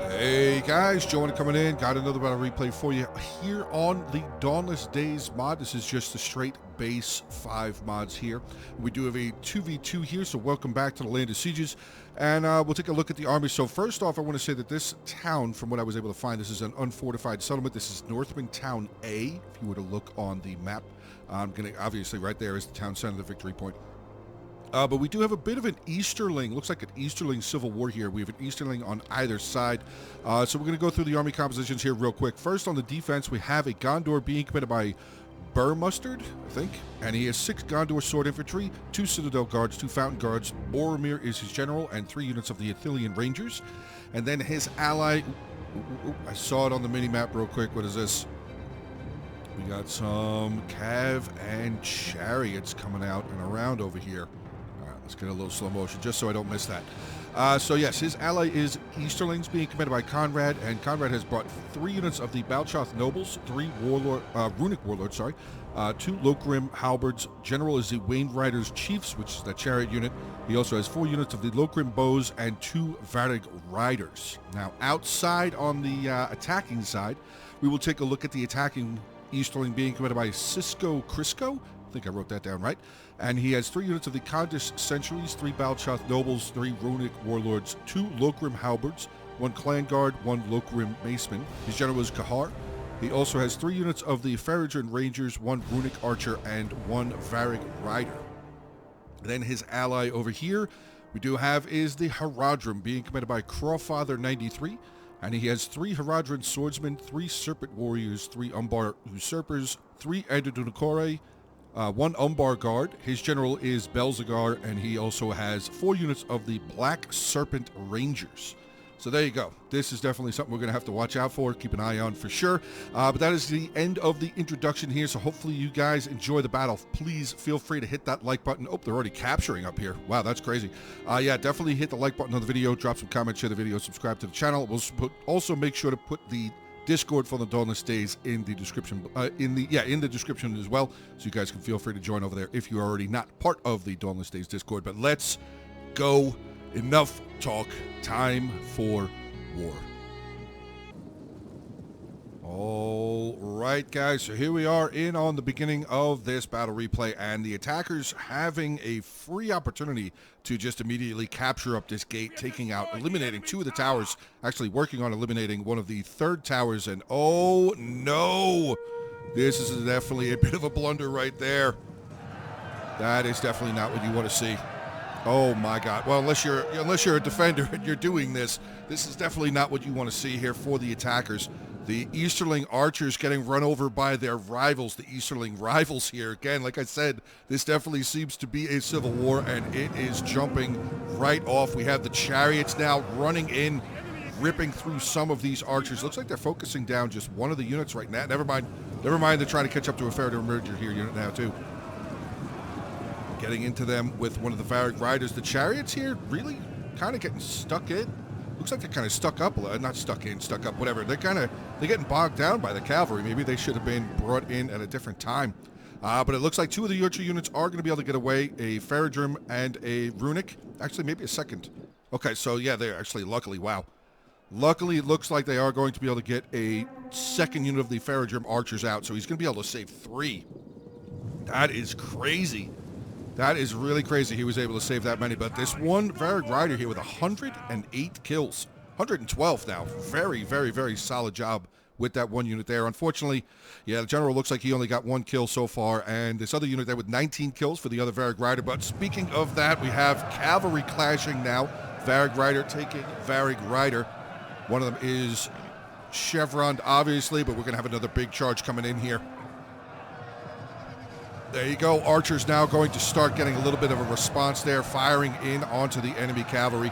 Hey guys, Joe Onit coming in. Got another battle replay for you here on the Dawnless Days mod. This is just the straight base 5 mods here. We do have a 2v2 here, so welcome back to the Land of Sieges. And we'll take a look at the army. So first off, I want to say that this town, from what I was able to find, this is an unfortified settlement. This is Northwing Town A, if you were to look on the map. I'm going to, obviously, right there is the town center, the victory point. But we do have a bit of an Easterling, looks like an Easterling civil war here. We have an Easterling on either side. So we're going to go through the army compositions here real quick. First on the defense, we have a Gondor being commanded by Mustard, I think. And he has 6 Gondor sword infantry, 2 Citadel guards, 2 fountain guards. Boromir is his general, and 3 units of the Ithilien Rangers. And then his ally, I saw it on the mini-map real quick. What is this? We got some Cav and Chariots coming out and around over here. Let's get a little slow motion just so I don't miss that. So yes, his ally is Easterlings being commanded by Conrad, and Conrad has brought 3 units of the Balchoth Nobles, 3 Runic Warlords, 2 Lokrim Halberds. General is the Wayne Riders Chiefs, which is the Chariot unit. He also has 4 units of the Lokrim Bows and 2 Varrig Riders. Now, outside on the attacking side, we will take a look at the attacking Easterling being commanded by Cisco Crisco. I think I wrote that down right. And he has 3 units of the Condish Sentries, 3 Balchoth Nobles, 3 Runic Warlords, 2 Lokrim Halberds, 1 Clan Guard, 1 Lokrim Maceman. His general is Kahar. He also has 3 units of the Faradrin Rangers, 1 Runic Archer, and 1 Varrig Rider. Then his ally over here we do have is the Haradrim, being commanded by Crawfather 93. And he has 3 Haradrim Swordsmen, 3 Serpent Warriors, 3 Umbar Usurpers, 3 Edudunakore, 1 Umbar Guard. His general is Belzagar, and he also has 4 units of the Black Serpent Rangers. So there you go. This is definitely something we're going to have to watch out for, keep an eye on for sure. But that is the end of the introduction here, so hopefully you guys enjoy the battle. Please feel free to hit that like button. Oh, they're already capturing up here. Wow, that's crazy. Yeah, definitely hit the like button on the video, drop some comments, share the video, subscribe to the channel. We'll also make sure to put the Discord for the Dawnless Days in the description, in the description as well, so you guys can feel free to join over there if you're already not part of the Dawnless Days Discord. But let's go. Enough talk. Time for war. All right, guys. So here we are in on the beginning of this battle replay, and the attackers having a free opportunity to just immediately capture up this gate, taking out, eliminating 2 of the towers, actually working on eliminating one of the 3rd towers, and oh no, this is definitely a bit of a blunder right there. That is definitely not what you want to see. Oh my God. Well, unless you're a defender and you're doing this, this is definitely not what you want to see here for the attackers. The Easterling archers getting run over by their rivals, the Easterling rivals here. Again, like I said, this definitely seems to be a civil war, and it is jumping right off. We have the chariots now running in, ripping through some of these archers. Looks like they're focusing down just one of the units right now. Never mind, they're trying to catch up to a Faradrin Ranger here unit now too. Getting into them with one of the Varrig Riders. The chariots here really kind of getting stuck in. Looks like they're kind of stuck up, not stuck in, stuck up, whatever. They're getting bogged down by the cavalry. Maybe they should have been brought in at a different time. But it looks like 2 of the archer units are going to be able to get away, a Faradrim and a Runic. Actually, maybe a second. Okay, so yeah, they're actually, luckily, wow. Luckily, it looks like they are going to be able to get a 2nd unit of the Faradrim archers out, so he's going to be able to save 3. That is crazy. That is really crazy he was able to save that many. But this one Varrig Rider here with 108 kills. 112 now. Very, very, very solid job with that 1 unit there. Unfortunately, yeah, the general looks like he only got 1 kill so far. And this other unit there with 19 kills for the other Varrig Rider. But speaking of that, we have cavalry clashing now. Varrig Rider taking Varrig Rider. One of them is chevroned, obviously, but we're going to have another big charge coming in here. There you go. Archers now going to start getting a little bit of a response there, firing in onto the enemy cavalry.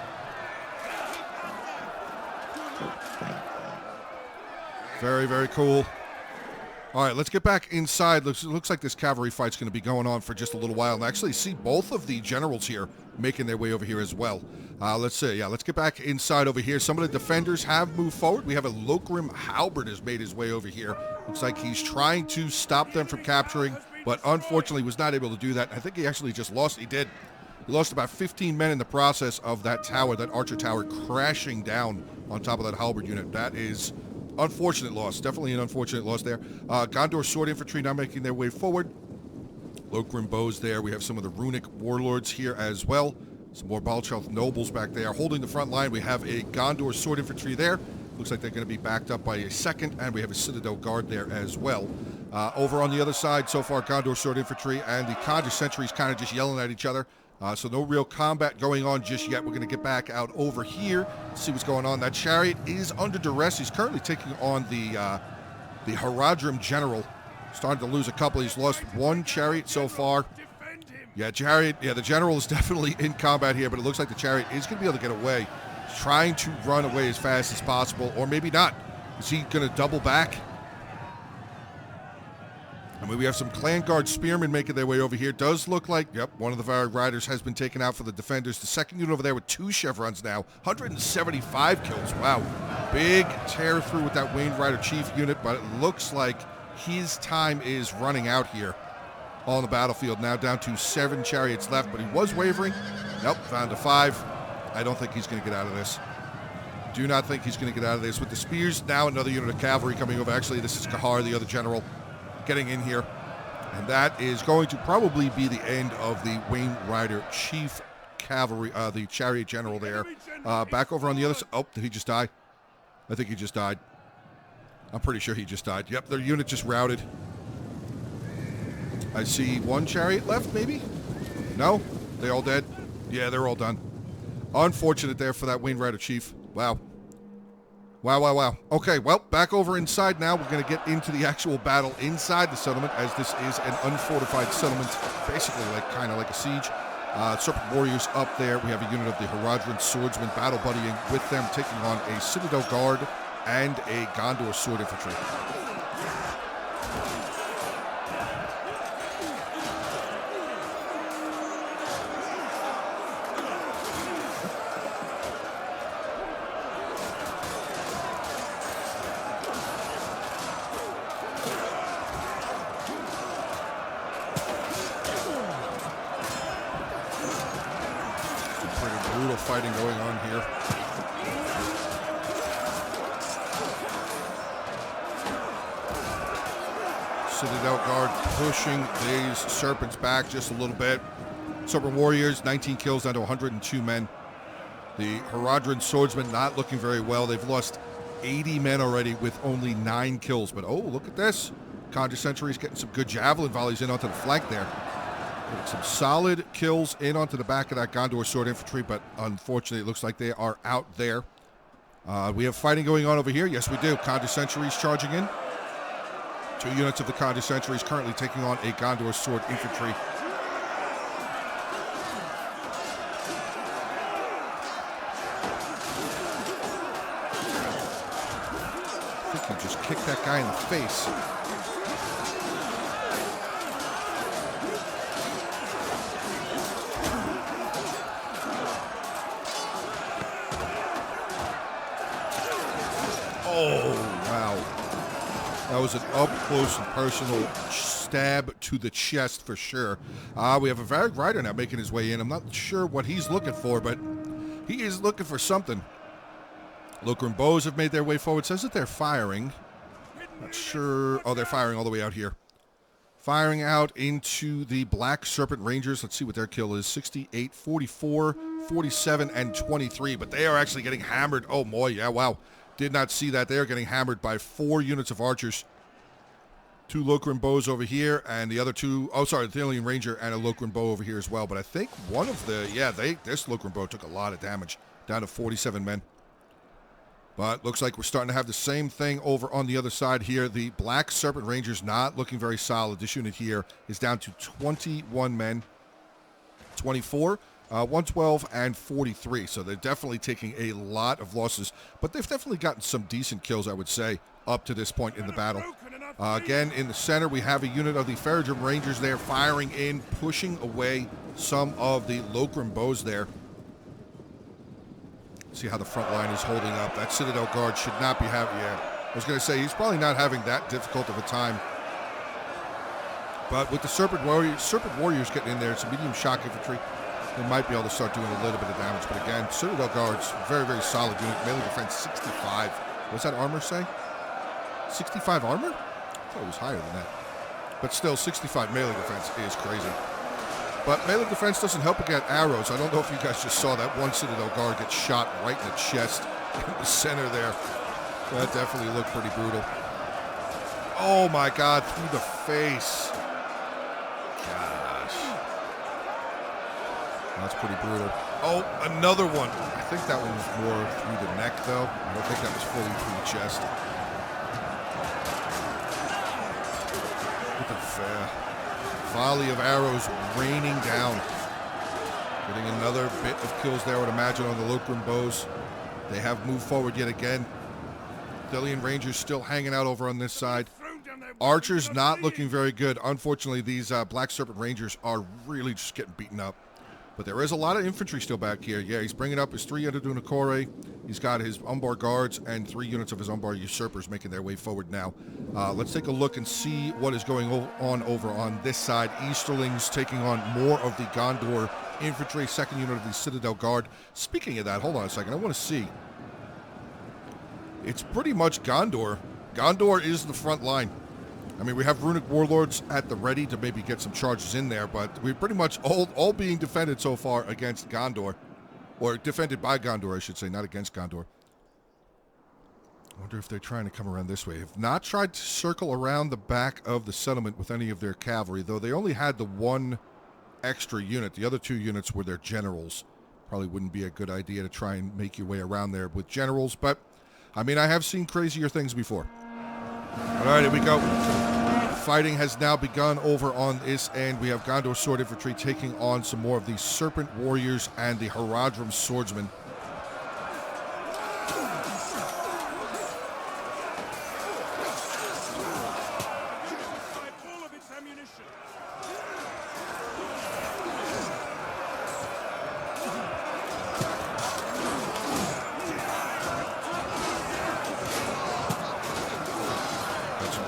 Very, very cool. All right, let's get back inside. Looks like this cavalry fight's going to be going on for just a little while. And actually see both of the generals here making their way over here as well. Let's see. Yeah, let's get back inside over here. Some of the defenders have moved forward. We have a Lokrim Halberd has made his way over here. Looks like he's trying to stop them from capturing, but unfortunately was not able to do that. I think he actually just lost. He did. He lost about 15 men in the process of that tower, that archer tower, crashing down on top of that halberd unit. That is unfortunate loss. Definitely an unfortunate loss there. Gondor sword infantry now making their way forward. Lokrum bows there. We have some of the runic warlords here as well. Some more Balchelt nobles back there. Holding the front line, we have a Gondor sword infantry there. Looks like they're going to be backed up by a second, and we have a Citadel Guard there as well. Over on the other side, so far, Gondor sword infantry and the Carnage sentries kind of just yelling at each other. So no real combat going on just yet. We're going to get back out over here, see what's going on. That chariot is under duress. He's currently taking on the Haradrim general. Starting to lose a couple. He's lost one chariot so far. Yeah, chariot. Yeah, the general is definitely in combat here, but it looks like the chariot is going to be able to get away. He's trying to run away as fast as possible, or maybe not. Is he going to double back? I mean, we have some Clan Guard spearmen making their way over here. Does look like, yep, one of the Varag riders has been taken out for the defenders. The second unit over there with 2 chevrons now. 175 kills. Wow. Big tear through with that Wayne Rider Chief unit, but it looks like his time is running out here on the battlefield. Now down to 7 chariots left, but he was wavering. Nope, down to 5. I don't think he's going to get out of this. Do not think he's going to get out of this. With the spears, now another unit of cavalry coming over. Actually, this is Kahar, the other general, getting in here. And that is going to probably be the end of the Wayne Rider Chief Cavalry, the chariot general there. Back over on the other side. Oh, did he just die? I think he just died. I'm pretty sure he just died. Yep, their unit just routed. I see 1 chariot left, maybe? No? They all dead? Yeah, they're all done. Unfortunate there for that Wayne Rider Chief. Wow. Wow. Okay, well, back over inside now. We're going to get into the actual battle inside the settlement, as this is an unfortified settlement, basically kind of like a siege. Serpent Warriors up there. We have a unit of the Haradrim Swordsmen battle buddying with them, taking on a Citadel Guard and a Gondor Sword Infantry. Pretty brutal fighting going on here. Citadel Guard pushing these Serpents back just a little bit. Serpent Warriors, 19 kills down to 102 men. The Haradrim Swordsmen not looking very well. They've lost 80 men already with only 9 kills. But, oh, look at this. Conjure Sentries getting some good javelin volleys in onto the flank there. Some solid kills in onto the back of that Gondor Sword Infantry, but unfortunately it looks like they are out there. We have fighting going on over here. Yes, we do. Conjure Sentries charging in. 2 units of the Conjure Sentries currently taking on a Gondor Sword Infantry. I think he just kicked that guy in the face. Oh, wow. That was an up-close and personal stab to the chest for sure. We have a Varag Rider now making his way in. I'm not sure what he's looking for, but he is looking for something. Lokrum bows have made their way forward. It says that they're firing. Not sure. Oh, they're firing all the way out here. Firing out into the Black Serpent Rangers. Let's see what their kill is. 68, 44, 47, and 23. But they are actually getting hammered. Oh, boy. Yeah, wow. Did not see that. They are getting hammered by 4 units of archers. 2 Lokrum bows over here, and the other 2, oh, sorry, the Thalian Ranger and a Lokrum bow over here as well. But I think one of the, yeah, this Lokrum bow took a lot of damage, down to 47 men. But looks like we're starting to have the same thing over on the other side here. The Black Serpent Rangers not looking very solid. This unit here is down to 21 men, 24. 112 and 43, so they're definitely taking a lot of losses, but they've definitely gotten some decent kills, I would say, up to this point in the battle. Again, in the center, we have a unit of the Faradrim Rangers there firing in, pushing away some of the Lokrum bows there. See how the front line is holding up. That Citadel Guard should not be having, yeah, I was going to say, he's probably not having that difficult of a time. But with the Serpent Warriors getting in there, it's a medium shock infantry. they might be able to start doing a little bit of damage. But again, Citadel Guards, very, very solid unit. Melee defense 65. What's that armor say? 65 armor? I thought it was higher than that. But still, 65 melee defense is crazy. But melee defense doesn't help against arrows. I don't know if you guys just saw that one Citadel Guard get shot right in the chest in the center there. That definitely looked pretty brutal. Oh my God, through the face. Gosh. That's pretty brutal. Oh, another one. I think that one was more through the neck, though. I don't think that was fully through the chest. Look at the volley of arrows raining down. Getting another bit of kills there, I would imagine, on the Lokrum bows. They have moved forward yet again. Dillian Rangers still hanging out over on this side. Archers not looking very good. Unfortunately, these Black Serpent Rangers are really just getting beaten up. But there is a lot of infantry still back here. Yeah, he's bringing up his 3 Underdunakore. He's got his Umbar Guards and 3 units of his Umbar Usurpers making their way forward now. Let's take a look and see what is going on over on this side. Easterlings taking on more of the Gondor infantry, 2nd unit of the Citadel Guard. Speaking of that, hold on a second. I want to see. It's pretty much Gondor. Gondor is the front line. I mean, we have Runic Warlords at the ready to maybe get some charges in there, but we're pretty much all being defended so far against Gondor. Or defended by Gondor, I should say, not against Gondor. I wonder if they're trying to come around this way. Have not tried to circle around the back of the settlement with any of their cavalry, though they only had the 1 extra unit. The other 2 units were their generals. Probably wouldn't be a good idea to try and make your way around there with generals, but, I mean, I have seen crazier things before. All right, here we go. Fighting has now begun over on this end. We have Gondor Sword Infantry taking on some more of the Serpent Warriors and the Haradrim Swordsmen.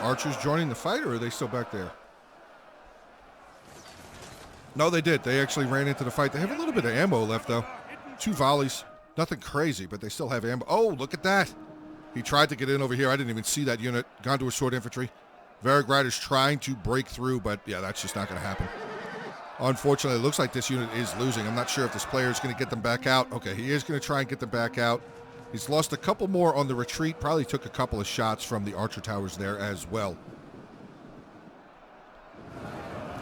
Archers joining the fight, or are they still back there? No, they did. They actually ran into the fight. They have a little bit of ammo left, though. 2 volleys. Nothing crazy, but they still have ammo. Oh, look at that. He tried to get in over here. I didn't even see that unit. Gondor Sword Infantry. Varric is trying to break through, but yeah, that's just not going to happen. Unfortunately, it looks like this unit is losing. I'm not sure if this player is going to get them back out. Okay, he is going to try and get them back out. He's lost a couple more on the retreat. Probably took a couple of shots from the archer towers there as well.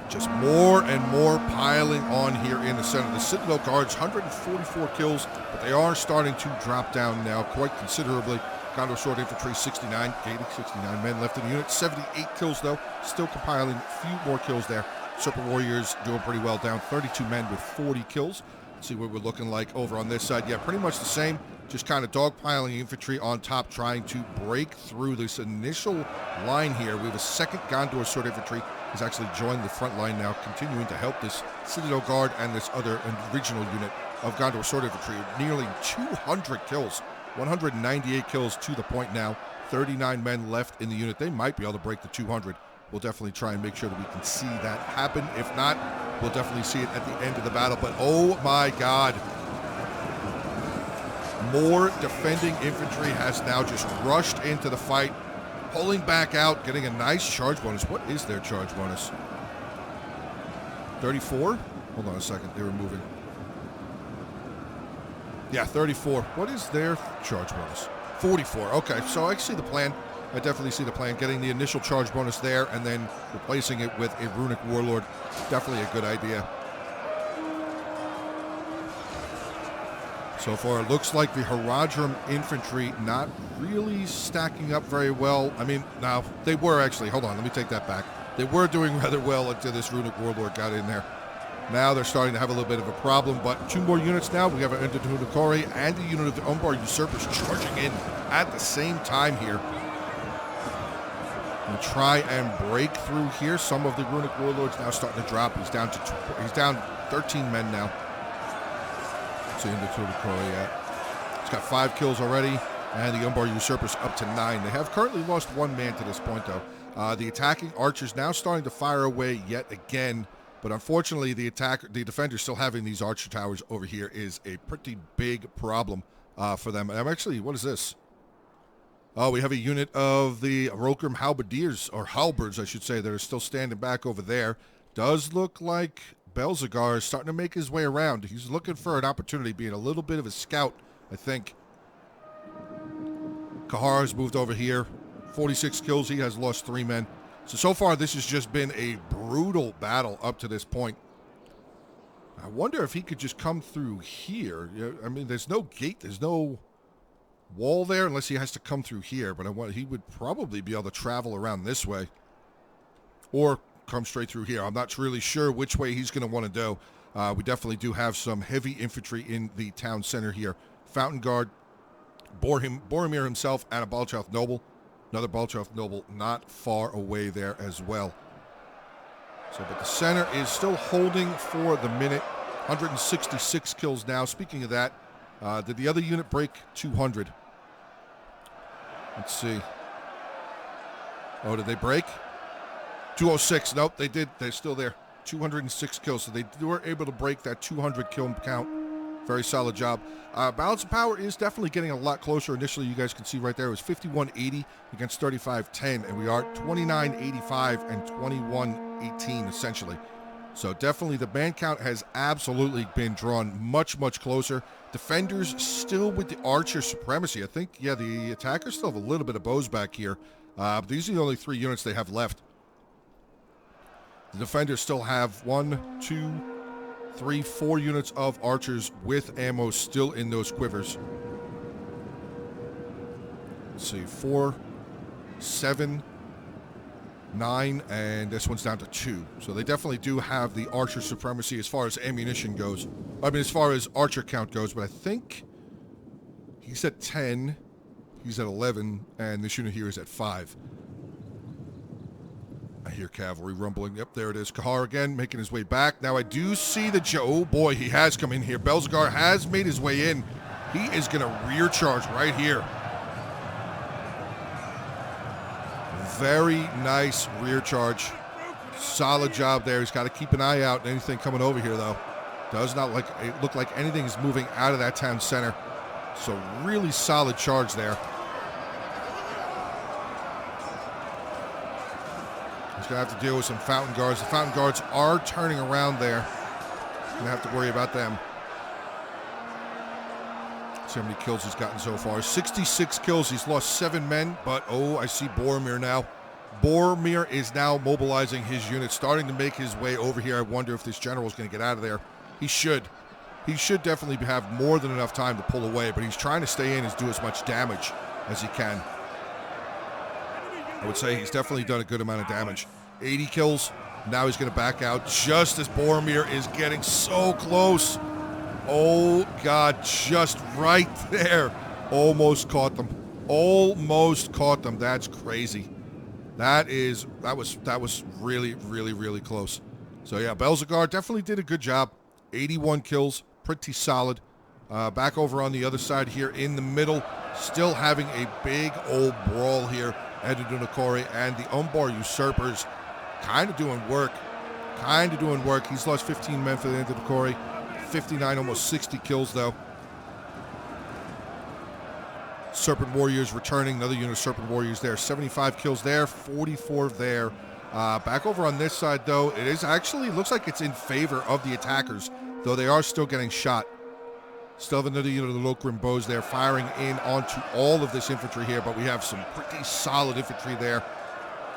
Just more and more piling on here in the center. The Citadel Guards, 144 kills, but they are starting to drop down now quite considerably. Gondor Sword Infantry, 69, gaining 69 men left in the unit. 78 kills, though. Still compiling a few more kills there. Serpent Warriors doing pretty well, down 32 men with 40 kills. Let's see what we're looking like over on this side. Yeah, pretty much the same. Just kind of dogpiling infantry on top, trying to break through this initial line here. We have a 2nd Gondor Sword Infantry has actually joined the front line now, continuing to help this Citadel Guard and this other original unit of Gondor Sword Infantry. Nearly 200 kills, 198 kills to the point now. 39 men left in the unit. They might be able to break the 200. We'll definitely try and make sure that we can see that happen. If not, we'll definitely see it at the end of the battle. But oh my God. More defending infantry has now just rushed into the fight, pulling back out, getting a nice charge bonus. What is their charge bonus? 34? Hold on a second, they were moving. Yeah, 34. What is their charge bonus? 44. Okay, so I see the plan. I definitely see the plan. Getting the initial charge bonus there and then replacing it with a Runic Warlord. Definitely a good idea. So far, it looks like the Haradrim infantry not really stacking up very well. I mean, now, they were actually, hold on, let me take that back. They were doing rather well until this Runic Warlord got in there. Now they're starting to have a little bit of a problem, but 2 more units now. We have an Underdunakore and a unit of the Umbar Usurpers charging in at the same time here. We'll try and break through here. Some of the Runic Warlords now starting to drop. He's down 13 men now. He's got 5 kills already, and the Umbar Usurpers up to 9. They have currently lost 1 man to this point, though. The attacking archers now starting to fire away yet again. But unfortunately, the defenders still having these archer towers over here is a pretty big problem for them. And I'm actually, what is this? Oh, we have a unit of the Rokrim halberdiers, or halberds, I should say, that are still standing back over there. Does look like Belzegar is starting to make his way around. He's looking for an opportunity, being a little bit of a scout, I think. Kahar has moved over here. 46 kills. He has lost 3 men. So far, this has just been a brutal battle up to this point. I wonder if he could just come through here. I mean, there's no gate. There's no wall there unless he has to come through here. But he would probably be able to travel around this way. Or come straight through here. I'm not really sure which way he's going to want to go. We definitely do have some heavy infantry in the town center here. Fountain Guard, Boromir himself, and a Balchoth Noble. Another Balchoth Noble not far away there as well. So, but the center is still holding for the minute. 166 kills now. Speaking of that, did the other unit break 200? Let's see. Oh, did they break? 206. Nope, they did. They're still there. 206 kills. So they were able to break that 200 kill count. Very solid job. Balance of power is definitely getting a lot closer. Initially, you guys can see right there, it was 5180 against 3510, and we are 2985 and 2118 essentially. So definitely the man count has absolutely been drawn much, much closer. Defenders still with the archer supremacy. I think, yeah, the attackers still have a little bit of bows back here. These are the only 3 units they have left. The defenders still have 1, 2, 3, 4 units of archers with ammo still in those quivers. Let's see, 4, 7, 9, and this one's down to 2. So they definitely do have the archer supremacy as far as ammunition goes. I mean, as far as archer count goes, but I think he's at 10, he's at 11, and this unit here is at 5. I hear cavalry rumbling. Yep, there it is. Kahar again, making his way back. Now I do see the Joe. Oh boy, he has come in here. Belzegar has made his way in. He is going to rear charge right here. Very nice rear charge. Solid job there. He's got to keep an eye out. Anything coming over here, though. Does not look like anything is moving out of that town center. So really solid charge there. He's going to have to deal with some Fountain Guards. The Fountain Guards are turning around there. Going to have to worry about them. See how many kills he's gotten so far. 66 kills. He's lost 7 men, but oh, I see Boromir now. Boromir is now mobilizing his unit, starting to make his way over here. I wonder if this general is going to get out of there. He should. He should definitely have more than enough time to pull away, but he's trying to stay in and do as much damage as he can. I would say he's definitely done a good amount of damage. 80 kills. Now he's going to back out just as Boromir is getting so close. Oh, God, just right there. Almost caught them. Almost caught them. That's crazy. That was really, really, really close. So, yeah, Belzegar definitely did a good job. 81 kills. Pretty solid. Back over on the other side here in the middle. Still having a big old brawl here. Edudunakori and the Umbar Usurpers kind of doing work. He's lost 15 men for the Edudunakori. 59, almost 60 kills, though. Serpent Warriors returning. Another unit of Serpent Warriors there. 75 kills there, 44 there. Back over on this side, though, it is actually looks like it's in favor of the attackers, though they are still getting shot. Still have another unit of the Lokrim bows there firing in onto all of this infantry here, but we have some pretty solid infantry there.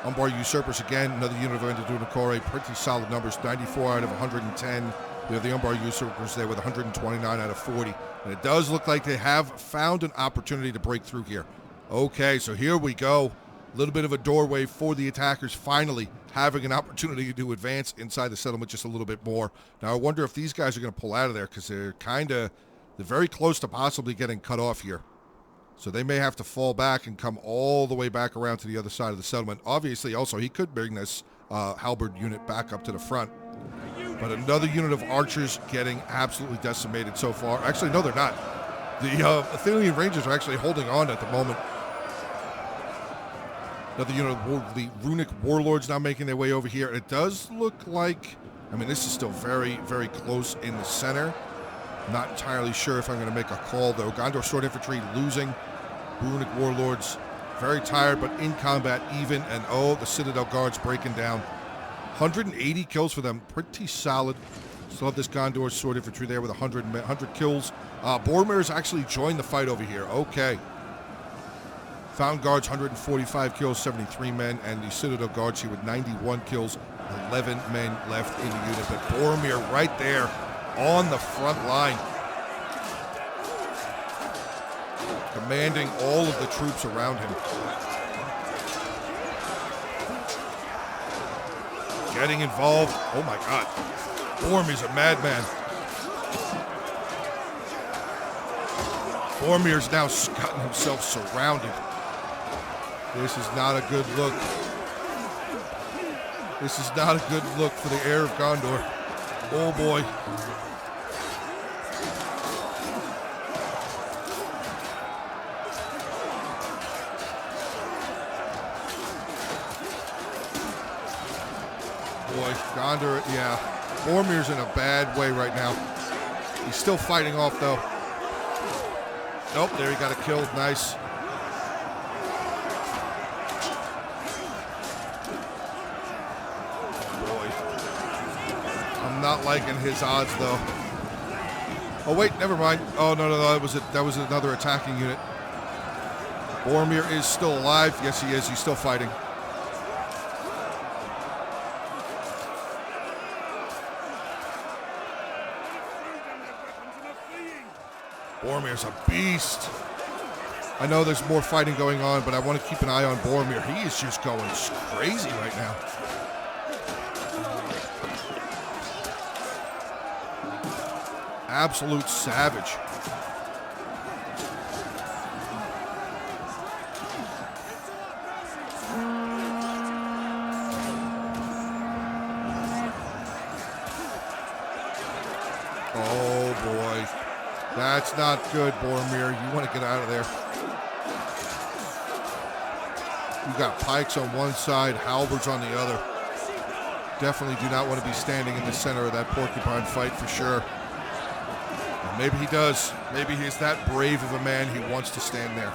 Umbar Usurpers again, another unit of Edudunakori, pretty solid numbers, 94 out of 110. We have the Umbar Usurpers there with 129 out of 40. And it does look like they have found an opportunity to break through here. Okay, so here we go. A little bit of a doorway for the attackers finally having an opportunity to advance inside the settlement just a little bit more. Now, I wonder if these guys are going to pull out of there because they're very close to possibly getting cut off here. So they may have to fall back and come all the way back around to the other side of the settlement. Obviously, also, he could bring this halberd unit back up to the front. But another unit of archers getting absolutely decimated so far. Actually, no, they're not. The Athenian Rangers are actually holding on at the moment. Another unit of the Runic Warlords now making their way over here. It does look like I mean, this is still very, very close in the center. Not entirely sure if I'm going to make a call, though. Gondor Sword Infantry losing. Runic Warlords very tired, but in combat even. And, oh, the Citadel Guards breaking down. 180 kills for them. Pretty solid. Still have this Gondor Sword Infantry there with 100 kills. Boromir's actually joined the fight over here. Okay. Fountain Guards, 145 kills, 73 men. And the Citadel Guards here with 91 kills, 11 men left in the unit. But Boromir right there on the front line, commanding all of the troops around him. Getting involved. Oh my God. Boromir's a madman. Boromir's now gotten himself surrounded. This is not a good look. This is not a good look for the heir of Gondor. Oh boy. Boy, Gondor, yeah. Boromir's in a bad way right now. He's still fighting off though. Nope, there he got a kill. Nice. Not liking his odds though. Oh wait, never mind. Oh no, that was another attacking unit. Boromir is still alive. Yes, he is. He's still fighting. Boromir's a beast. I know there's more fighting going on, but I want to keep an eye on Boromir. He is just going crazy right now. Absolute savage. Oh boy. That's not good, Boromir. You want to get out of there. You got pikes on one side, halberds on the other. Definitely do not want to be standing in the center of that porcupine fight for sure. Maybe he does. Maybe he's that brave of a man, he wants to stand there.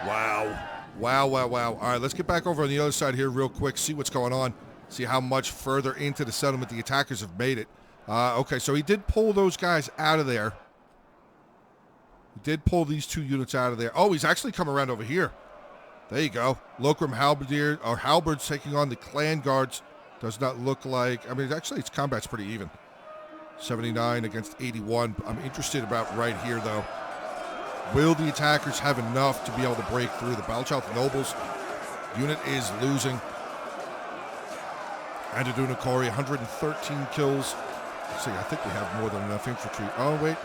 Wow. Wow, wow, wow. All right, let's get back over on the other side here real quick, see what's going on, see how much further into the settlement the attackers have made it. Okay, so he did pull those guys out of there. He did pull these two units out of there. Oh, he's actually come around over here. There you go. Lokrum Halberdier, or Halberds taking on the Clan Guards. Does not look like, I mean, actually, its combat's pretty even. 79 against 81. I'm interested about right here, though. Will the attackers have enough to be able to break through? The Balchalth Nobles unit is losing. Andaduna Kori, 113 kills. Let's see, I think we have more than enough infantry. Oh, wait.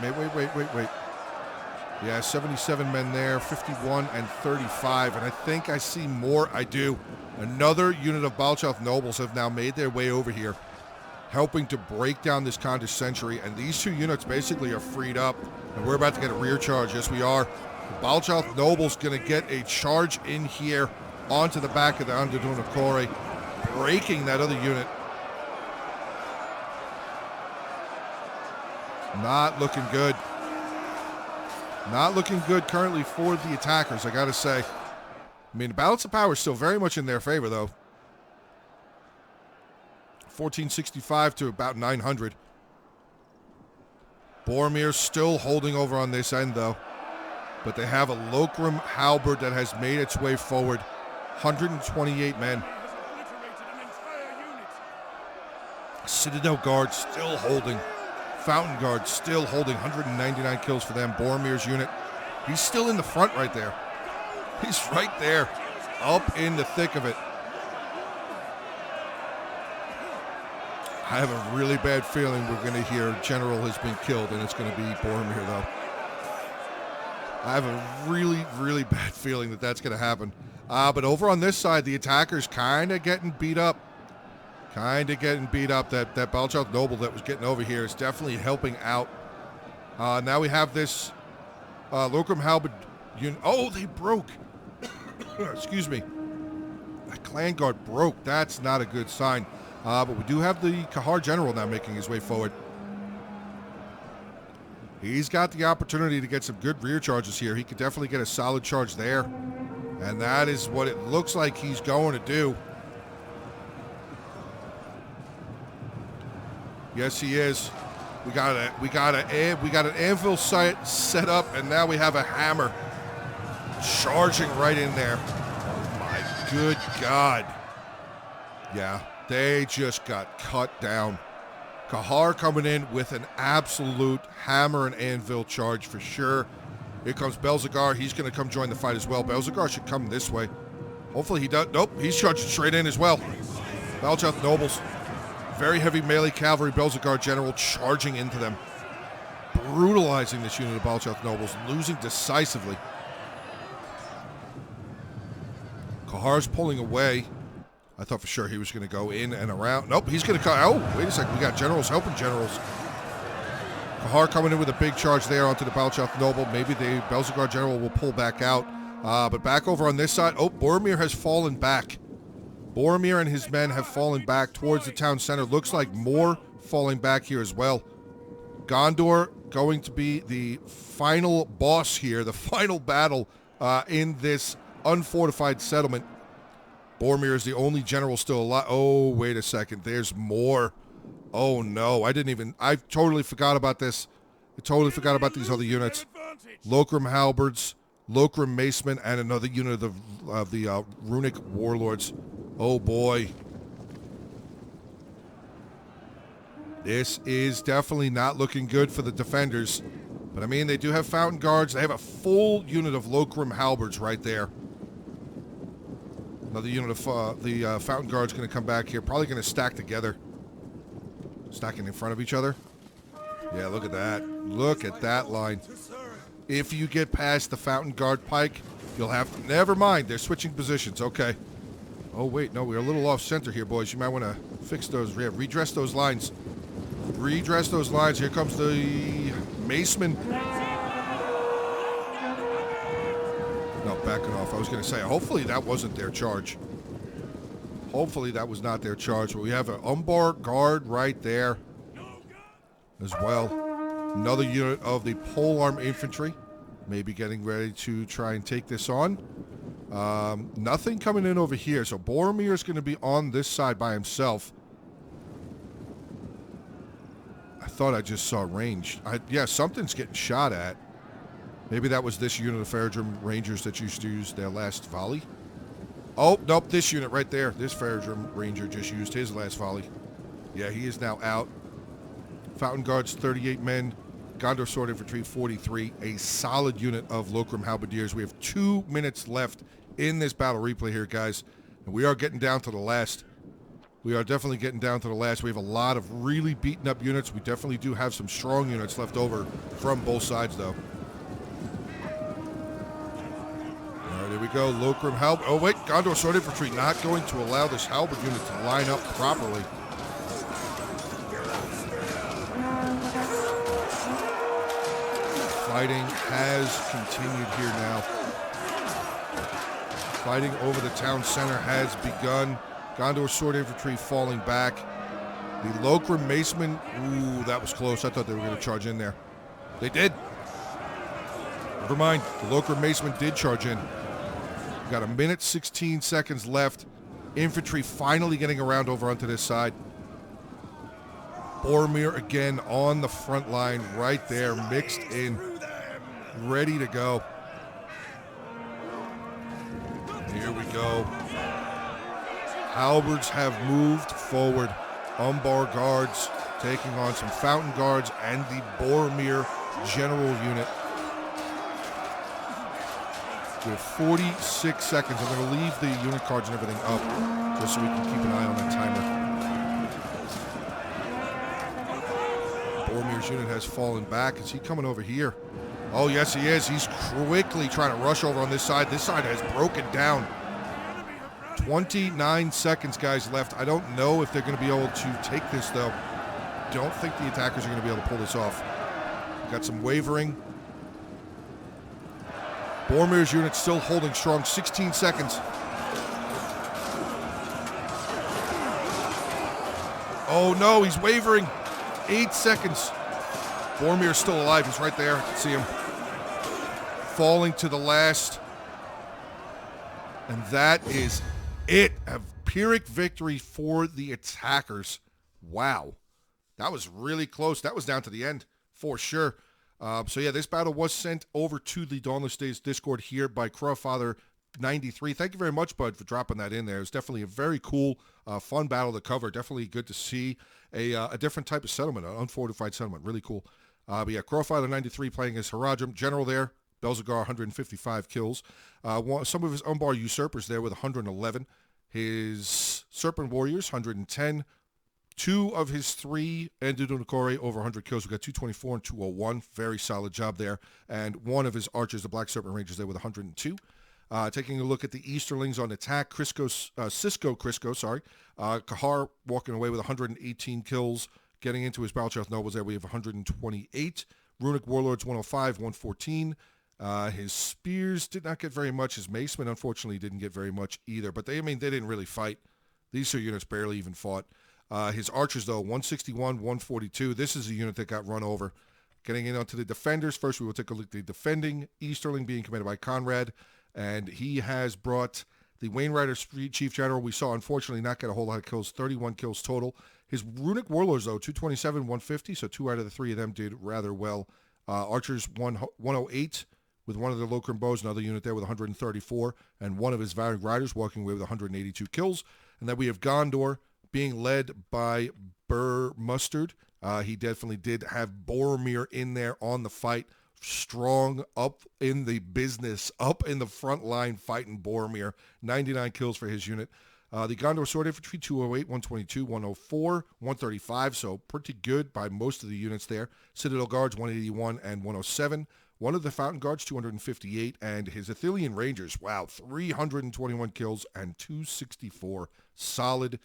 Yeah, 77 men there, 51 and 35. And I think I see more. I do. Another unit of Balchalth Nobles have now made their way over here, helping to break down this Khandish Century, and these two units basically are freed up, and we're about to get a rear charge. Yes, we are. The Balchalth Noble's going to get a charge in here onto the back of the Andaduna Kori, breaking that other unit. Not looking good. Not looking good currently for the attackers, I gotta say. I mean, the balance of power is still very much in their favor, though. 1465 to about 900. Boromir still holding over on this end, though. But they have a Lokrum Halberd that has made its way forward. 128 men. Citadel Guard still holding. Fountain Guard still holding. 199 kills for them. Boromir's unit. He's still in the front right there. He's right there. Up in the thick of it. I have a really bad feeling we're going to hear General has been killed, and it's going to be Boromir, though. I have a really, really bad feeling that that's going to happen. But over on this side, the attackers kind of getting beat up. That Balchalth Noble that was getting over here is definitely helping out. Now we have this Lokrum Halberd unit. Oh, they broke. Excuse me. That clan guard broke. That's not a good sign. But we do have the Kahar general now making his way forward. He's got the opportunity to get some good rear charges here. He could definitely get a solid charge there. And that is what it looks like he's going to do. Yes, he is. We got an anvil site set up, and now we have a hammer charging right in there. Oh my good God. Yeah, they just got cut down. Kahar coming in with an absolute hammer and anvil charge for sure. Here comes Belzegar. He's going to come join the fight as well. Belzegar should come this way. Hopefully he does. Nope, he's charging straight in as well. Balchath Nobles. Very heavy melee cavalry. Belzegar General charging into them. Brutalizing this unit of Balchath Nobles. Losing decisively. Kahar's pulling away. I thought for sure he was going to go in and around. Nope, he's going to come. Oh, wait a second. We got generals helping generals. Kahar coming in with a big charge there onto the Balchath Noble. Maybe the Belzegar General will pull back out. But back over on this side. Oh, Boromir has fallen back. Boromir and his men have fallen back towards the town center. Looks like more falling back here as well. Gondor going to be the final boss here. The final battle in this unfortified settlement. Boromir is the only general still alive. Oh, wait a second. There's more. Oh, no. I totally forgot about this. I totally forgot about these other units. Lokrum Halberds, Lokrum Macemen, and another unit of the Runic Warlords. Oh, boy. This is definitely not looking good for the defenders. But, I mean, they do have Fountain Guards. They have a full unit of Lokrum Halberds right there. Another unit of the Fountain Guard's going to come back here. Probably going to stack together. Stacking in front of each other. Yeah, look at that. Look at that line. If you get past the Fountain Guard pike, you'll have to... Never mind, they're switching positions. Okay. Oh, wait, no, we're a little off center here, boys. You might want to fix those. Yeah, redress those lines. Redress those lines. Here comes the Maceman. No, backing off. I was going to say, hopefully that wasn't their charge. Hopefully that was not their charge. But we have an Umbar Guard right there as well. Another unit of the Polearm Infantry. Maybe getting ready to try and take this on. Nothing coming in over here. So Boromir is going to be on this side by himself. I thought I just saw range. Yeah, something's getting shot at. Maybe that was this unit of Faradrim Rangers that used to use their last volley. Oh, nope, this unit right there. This Faradrim Ranger just used his last volley. Yeah, he is now out. Fountain Guards, 38 men. Gondor Sword Infantry, 43. A solid unit of Lokrum Halberdiers. We have 2 minutes left in this battle replay here, guys. And we are getting down to the last. We are definitely getting down to the last. We have a lot of really beaten up units. We definitely do have some strong units left over from both sides, though. There we go, Lokrum Halberd. Oh, wait, Gondor Sword Infantry not going to allow this Halberd unit to line up properly. Fighting has continued here now. Fighting over the town center has begun. Gondor Sword Infantry falling back. The Lokrum Macemen, ooh, that was close. I thought they were going to charge in there. They did. Never mind, the Lokrum Macemen did charge in. Got 1 minute, 16 seconds left. Infantry finally getting around over onto this side. Boromir again on the front line right there, mixed in, ready to go. Here we go. Halberds have moved forward. Umbar Guards taking on some Fountain Guards and the Boromir General Unit. We have 46 seconds. I'm going to leave the unit cards and everything up just so we can keep an eye on that timer. Boromir's unit has fallen back. Is he coming over here? Oh, yes, he is. He's quickly trying to rush over on this side. This side has broken down. 29 seconds, guys, left. I don't know if they're going to be able to take this, though. Don't think the attackers are going to be able to pull this off. Got some wavering. Boromir's unit still holding strong. 16 seconds. Oh no, he's wavering. 8 seconds. Boromir's still alive. He's right there. I can see him. Falling to the last. And that is it. A Pyrrhic victory for the attackers. Wow. That was really close. That was down to the end for sure. So yeah, this battle was sent over to the Dawnless Days Discord here by Crowfather93. Thank you very much, bud, for dropping that in there. It was definitely a very cool, fun battle to cover. Definitely good to see a different type of settlement, an unfortified settlement. Really cool. But yeah, Crowfather93 playing as Haradrim. General there, Belzegar, 155 kills. Some of his Umbar usurpers there with 111. His Serpent Warriors, 110. 2 of his 3 Endudunakore over 100 kills. We got 224 and 201. Very solid job there. And 1 of his archers, the Black Serpent Rangers, there with 102. Taking a look at the Easterlings on attack, Cisco Crisco, Kahar walking away with 118 kills. Getting into his Battle Chest Nobles there, we have 128. Runic Warlords, 105, 114. His spears did not get very much. His macemen, unfortunately, didn't get very much either. But they didn't really fight. These 2 units barely even fought. His archers, though, 161, 142. This is a unit that got run over. Getting in onto the defenders. First, we will take a look at the defending Easterling being commanded by Conrad. And he has brought the Wainwriter Chief General. We saw, unfortunately, not get a whole lot of kills. 31 kills total. His Runic Warlords, though, 227, 150. So 2 out of the 3 of them did rather well. Archers, 108 with 1 of the Lokrim bows. Another unit there with 134. And 1 of his Varied Riders walking away with 182 kills. And then we have Gondor being led by Burr Mustard. He definitely did have Boromir in there on the fight. Strong, up in the business, up in the front line fighting Boromir. 99 kills for his unit. The Gondor Sword Infantry, 208, 122, 104, 135. So pretty good by most of the units there. Citadel Guards, 181 and 107. 1 of the Fountain Guards, 258. And his Athelian Rangers, wow, 321 kills and 264. Solid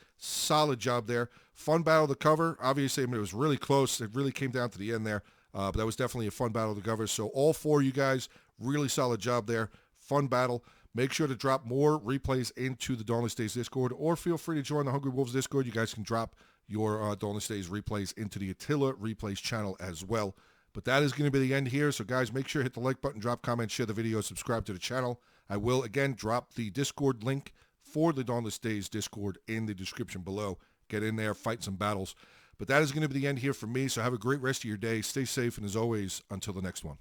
job there. Fun battle to cover. Obviously, it was really close. It really came down to the end there. But that was definitely a fun battle to cover. So all 4 of you guys, really solid job there. Fun battle. Make sure to drop more replays into the Dawnless Days Discord, or feel free to join the Hungry Wolves Discord. You guys can drop your Dawnless Days replays into the Attila Replays channel as well. But that is going to be the end here. So guys, make sure to hit the like button, drop comments, share the video, subscribe to the channel. I will, again, drop the Discord link for the Dawnless Days Discord in the description below. Get in there, fight some battles. But that is going to be the end here for me. So have a great rest of your day. Stay safe. And as always, until the next one.